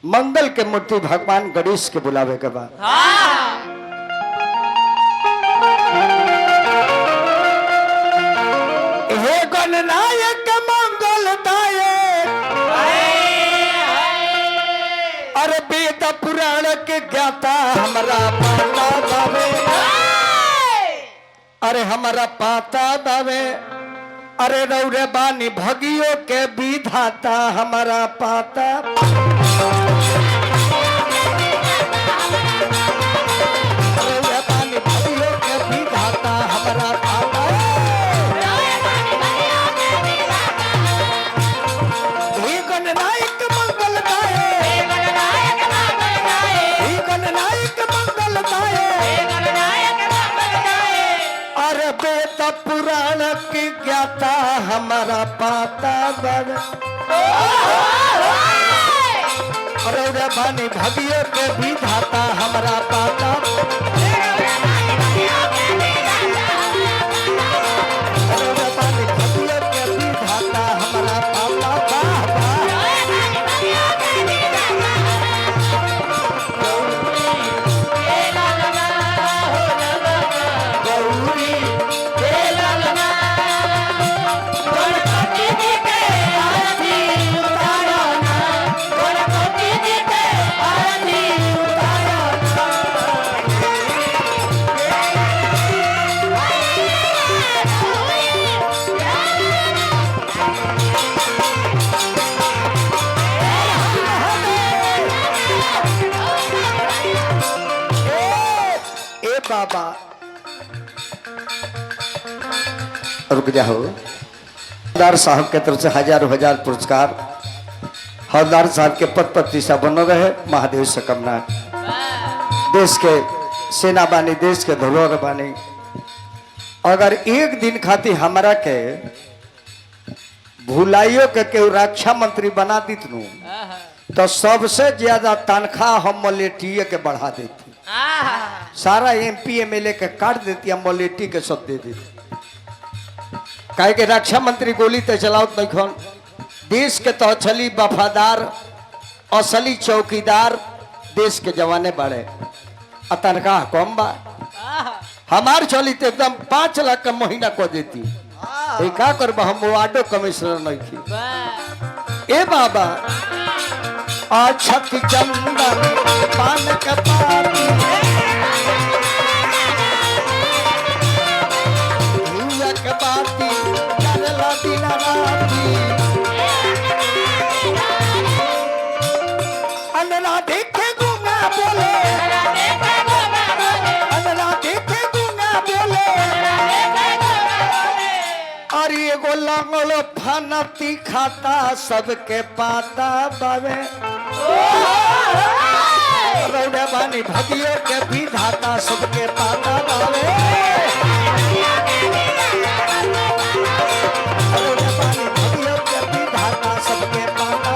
मंगल के मूर्ति भगवान गणेश के बुलावे के बाद हे गणनायक मंगल दायक अरे वेद पुराण के ज्ञाता हमारा पाता दावे अरे हमारा पाता दावे अरे रौरे बानी भगियों के विधाता हमारा पाता रौरे बानी भगियों के विधाता हमारा पाता हे गणनायक मंगल दायक हे गणनायक मंगल दायक अरे वेद पुराण की ज्ञाता हमारा पाता बड़ अरे भानी भगियों के विधाता हमारा पाता अरे भानी भगियों के विधाता हमारा पाता गौरी बाबा रुक जाओ। हवलदार साहब के तरफ से हजारों हजार पुरस्कार हवलदार साहब के पद प्रतिष्ठा बनो रहे महादेव से कामना। देश के सेना बानी देश के धरोहर बानी अगर एक दिन खातिर हमारा के भुलाइयो के रक्षा मंत्री बना दीत नु तो सबसे ज्यादा तनख्वाह हम मलेटिया के बढ़ा देती सारा एमपी एमएलए के काट देती मलेटी के सब दे देती काहे के रक्षा मंत्री गोली ते चलावत नहीं खन देश के तो छली वफादार असली चौकीदार देश के जवाने बड़े तनख्वाह कम बा हमार चली तो एकदम 5 लाख का महीना को देती का करब हम वार्डो कमिश्नर नहीं थी ए बाबा अछत चंदन पान के पाती के बाती करला दिन राती अनरा देखे गुंगा बोले अनरा देखे गुंगा बोले अरे एगो लगल फनती खाता सबके पाता बावे रौड़े बानी भगियों के विधाता सबके पाता बावे रौड़े बानी भगियों के विधाता सबके पाता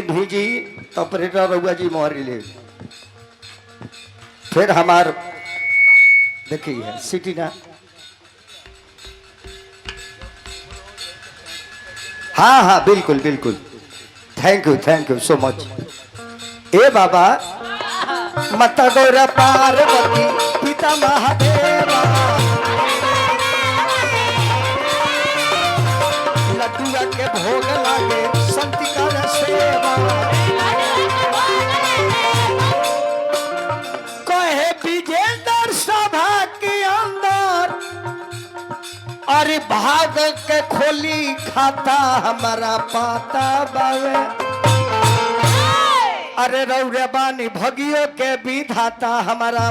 भेजी तो ऑपरेटर रघुआ जी मोहरी ले फिर हमार देखिए है सिटी ना हाँ हाँ बिल्कुल बिल्कुल थैंक यू सो मच ए बाबा माता गौरा पार्वती पिता महादेवा लड्डुआ के भोग लागे संतिका सेवा कहे विजेंद्र सभा के अंदर अरे भाग के खोली खाता हमारा पाता बावे अरे रौरे बानी भगियो के विधाता हमारा